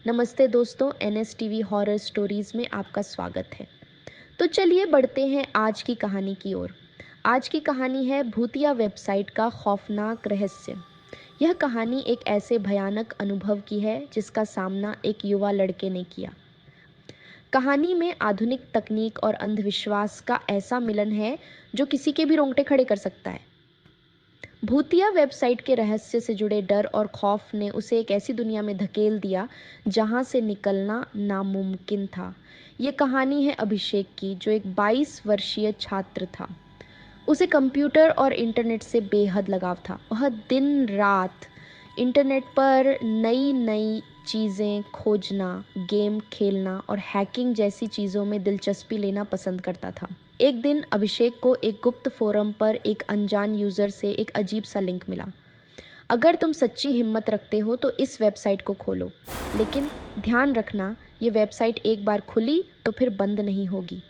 नमस्ते दोस्तों, NSTV horror stories में आपका स्वागत है। तो चलिए बढ़ते हैं आज की कहानी की ओर। आज की कहानी है भूतिया वेबसाइट का खौफनाक रहस्य। यह कहानी एक ऐसे भयानक अनुभव की है जिसका सामना एक युवा लड़के ने किया। कहानी में आधुनिक तकनीक और अंधविश्वास का ऐसा मिलन है जो किसी के भी रोंगटे खड़े कर सकता है। भूतिया वेबसाइट के रहस्य से जुड़े डर और खौफ ने उसे एक ऐसी दुनिया में धकेल दिया जहां से निकलना नामुमकिन था। ये कहानी है अभिषेक की, जो एक 22 वर्षीय छात्र था। उसे कंप्यूटर और इंटरनेट से बेहद लगाव था। वह दिन रात इंटरनेट पर नई नई चीज़ें खोजना, गेम खेलना और हैकिंग जैसी चीज़ों में दिलचस्पी लेना पसंद करता था। एक दिन अभिषेक को एक गुप्त फोरम पर एक अनजान यूज़र से एक अजीब सा लिंक मिला। अगर तुम सच्ची हिम्मत रखते हो तो इस वेबसाइट को खोलो, लेकिन ध्यान रखना, ये वेबसाइट एक बार खुली तो फिर बंद नहीं होगी।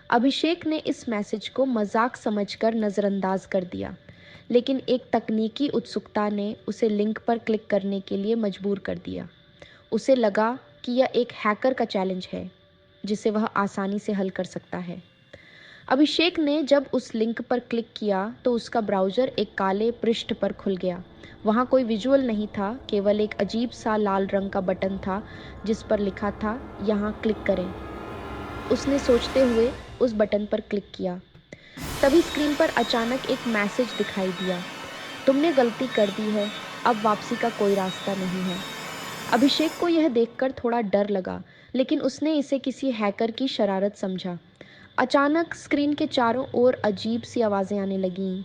अभिषेक ने इस मैसेज को मजाक समझकर नज़रअंदाज कर दिया, लेकिन एक तकनीकी उत्सुकता ने उसे लिंक पर क्लिक करने के लिए मजबूर कर दिया। उसे लगा कि यह एक हैकर का चैलेंज है जिसे वह आसानी से हल कर सकता है। अभिषेक ने जब उस लिंक पर क्लिक किया तो उसका ब्राउज़र एक काले पृष्ठ पर खुल गया। वहाँ कोई विजुअल नहीं था, केवल एक अजीब सा लाल रंग का बटन था जिस पर लिखा था, यहाँ क्लिक करें। उसने सोचते हुए उस बटन पर क्लिक किया। तभी स्क्रीन पर अचानक एक मैसेज दिखाई दिया, तुमने गलती कर दी है, अब वापसी का कोई रास्ता नहीं है। अभिषेक को यह देखकर थोड़ा डर लगा, लेकिन उसने इसे किसी हैकर की शरारत समझा। अचानक स्क्रीन के चारों ओर अजीब सी आवाज़ें आने लगीं,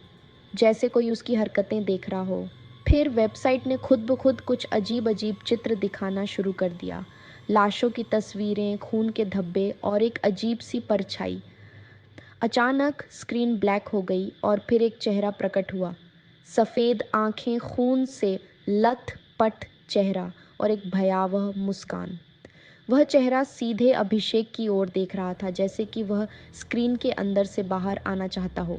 जैसे कोई उसकी हरकतें देख रहा हो। फिर वेबसाइट ने खुद ब खुद कुछ अजीब अजीब चित्र दिखाना शुरू कर दिया। लाशों की तस्वीरें, खून के धब्बे और एक अजीब सी परछाई। अचानक स्क्रीन ब्लैक हो गई और फिर एक चेहरा प्रकट हुआ। सफ़ेद आंखें, खून से लथपथ चेहरा और एक भयावह मुस्कान। वह चेहरा सीधे अभिषेक की ओर देख रहा था, जैसे कि वह स्क्रीन के अंदर से बाहर आना चाहता हो।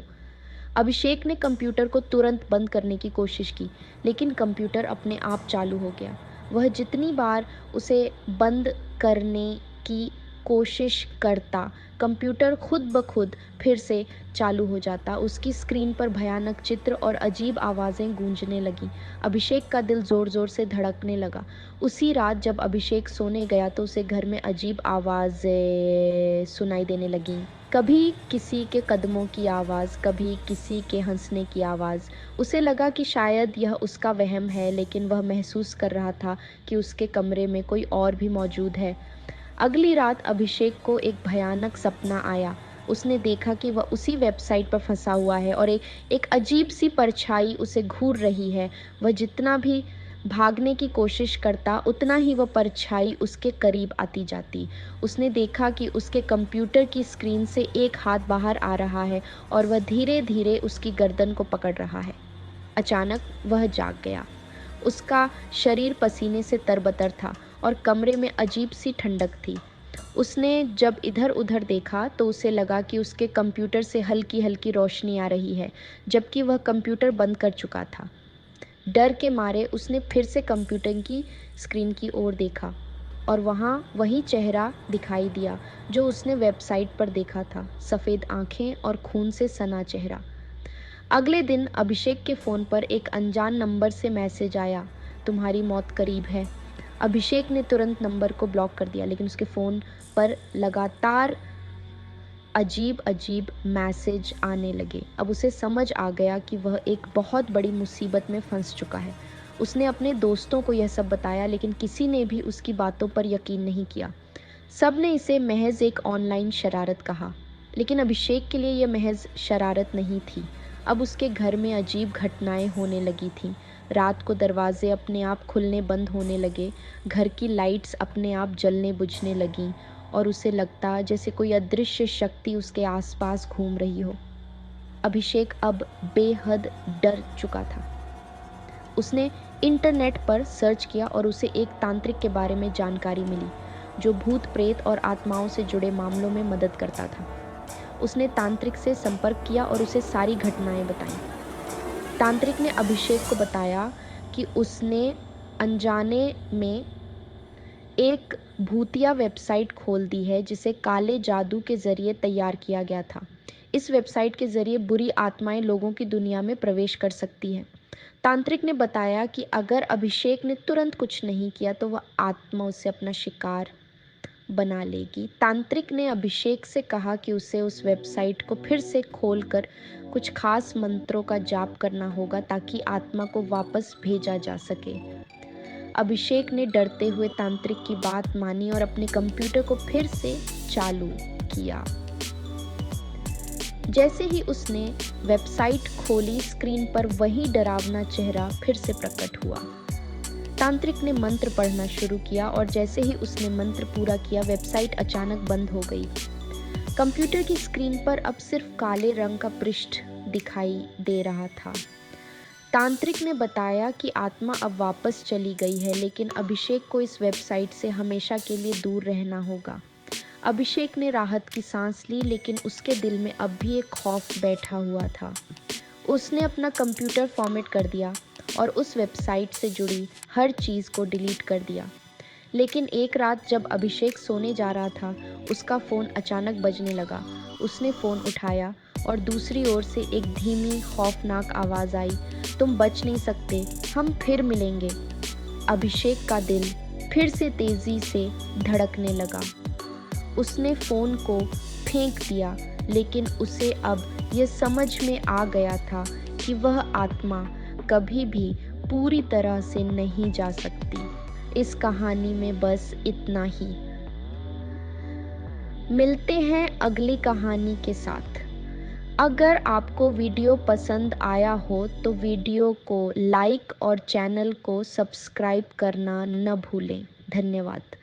अभिषेक ने कंप्यूटर को तुरंत बंद करने की कोशिश की, लेकिन कंप्यूटर अपने आप चालू हो गया। वह जितनी बार उसे बंद करने की कोशिश करता, कंप्यूटर खुद ब खुद फिर से चालू हो जाता। उसकी स्क्रीन पर भयानक चित्र और अजीब आवाज़ें गूंजने लगीं। अभिषेक का दिल ज़ोर ज़ोर से धड़कने लगा। उसी रात जब अभिषेक सोने गया तो उसे घर में अजीब आवाज़ें सुनाई देने लगीं। कभी किसी के कदमों की आवाज़, कभी किसी के हंसने की आवाज़। उसे लगा कि शायद यह उसका वहम है, लेकिन वह महसूस कर रहा था कि उसके कमरे में कोई और भी मौजूद है। अगली रात अभिषेक को एक भयानक सपना आया। उसने देखा कि वह उसी वेबसाइट पर फंसा हुआ है और एक अजीब सी परछाई उसे घूर रही है। वह जितना भी भागने की कोशिश करता, उतना ही वह परछाई उसके करीब आती जाती। उसने देखा कि उसके कंप्यूटर की स्क्रीन से एक हाथ बाहर आ रहा है और वह धीरे धीरे उसकी गर्दन को पकड़ रहा है। अचानक वह जाग गया। उसका शरीर पसीने से तरबतर था और कमरे में अजीब सी ठंडक थी। उसने जब इधर उधर देखा तो उसे लगा कि उसके कंप्यूटर से हल्की हल्की रोशनी आ रही है, जबकि वह कंप्यूटर बंद कर चुका था। डर के मारे उसने फिर से कंप्यूटर की स्क्रीन की ओर देखा और वहाँ वही चेहरा दिखाई दिया जो उसने वेबसाइट पर देखा था। सफ़ेद आंखें और खून से सना चेहरा। अगले दिन अभिषेक के फ़ोन पर एक अनजान नंबर से मैसेज आया, तुम्हारी मौत करीब है। अभिषेक ने तुरंत नंबर को ब्लॉक कर दिया, लेकिन उसके फ़ोन पर लगातार अजीब अजीब मैसेज आने लगे। अब उसे समझ आ गया कि वह एक बहुत बड़ी मुसीबत में फंस चुका है। उसने अपने दोस्तों को यह सब बताया, लेकिन किसी ने भी उसकी बातों पर यकीन नहीं किया। सब ने इसे महज एक ऑनलाइन शरारत कहा, लेकिन अभिषेक के लिए यह महज शरारत नहीं थी। अब उसके घर में अजीब घटनाएं होने लगी थीं। रात को दरवाजे अपने आप खुलने बंद होने लगे, घर की लाइट्स अपने आप जलने बुझने लगीं और उसे लगता जैसे कोई अदृश्य शक्ति उसके आसपास घूम रही हो। अभिषेक अब बेहद डर चुका था। उसने इंटरनेट पर सर्च किया और उसे एक तांत्रिक के बारे में जानकारी मिली, जो भूत प्रेत और आत्माओं से जुड़े मामलों में मदद करता था। उसने तांत्रिक से संपर्क किया और उसे सारी घटनाएं बताईं। तांत्रिक ने अभिषेक को बताया कि उसने अनजाने में एक भूतिया वेबसाइट खोल दी है जिसे काले जादू के ज़रिए तैयार किया गया था। इस वेबसाइट के ज़रिए बुरी आत्माएं लोगों की दुनिया में प्रवेश कर सकती हैं। तांत्रिक ने बताया कि अगर अभिषेक ने तुरंत कुछ नहीं किया तो वह आत्मा उसे अपना शिकार बना लेगी। तांत्रिक ने अभिषेक से कहा कि उसे उस वेबसाइट को फिर से खोलकर कुछ खास मंत्रों का जाप करना होगा ताकि आत्मा को वापस भेजा जा सके। अभिषेक ने डरते हुए तांत्रिक की बात मानी और अपने कंप्यूटर को फिर से चालू किया। जैसे ही उसने वेबसाइट खोली, स्क्रीन पर वही डरावना चेहरा फिर से प्रकट हुआ। तांत्रिक ने मंत्र पढ़ना शुरू किया और जैसे ही उसने मंत्र पूरा किया, वेबसाइट अचानक बंद हो गई। कंप्यूटर की स्क्रीन पर अब सिर्फ काले रंग का पृष्ठ दिखाई दे रहा था। तांत्रिक ने बताया कि आत्मा अब वापस चली गई है, लेकिन अभिषेक को इस वेबसाइट से हमेशा के लिए दूर रहना होगा। अभिषेक ने राहत की सांस ली, लेकिन उसके दिल में अब भी एक खौफ बैठा हुआ था। उसने अपना कंप्यूटर फॉर्मेट कर दिया और उस वेबसाइट से जुड़ी हर चीज़ को डिलीट कर दिया। लेकिन एक रात जब अभिषेक सोने जा रहा था, उसका फ़ोन अचानक बजने लगा। उसने फ़ोन उठाया और दूसरी ओर से एक धीमी, खौफनाक आवाज़ आई, तुम बच नहीं सकते, हम फिर मिलेंगे। अभिषेक का दिल फिर से तेज़ी से धड़कने लगा। उसने फ़ोन को फेंक दिया, लेकिन उसे अब यह समझ में आ गया था कि वह आत्मा कभी भी पूरी तरह से नहीं जा सकती। इस कहानी में बस इतना ही। मिलते हैं अगली कहानी के साथ। अगर आपको वीडियो पसंद आया हो तो वीडियो को लाइक और चैनल को सब्सक्राइब करना न भूलें। धन्यवाद।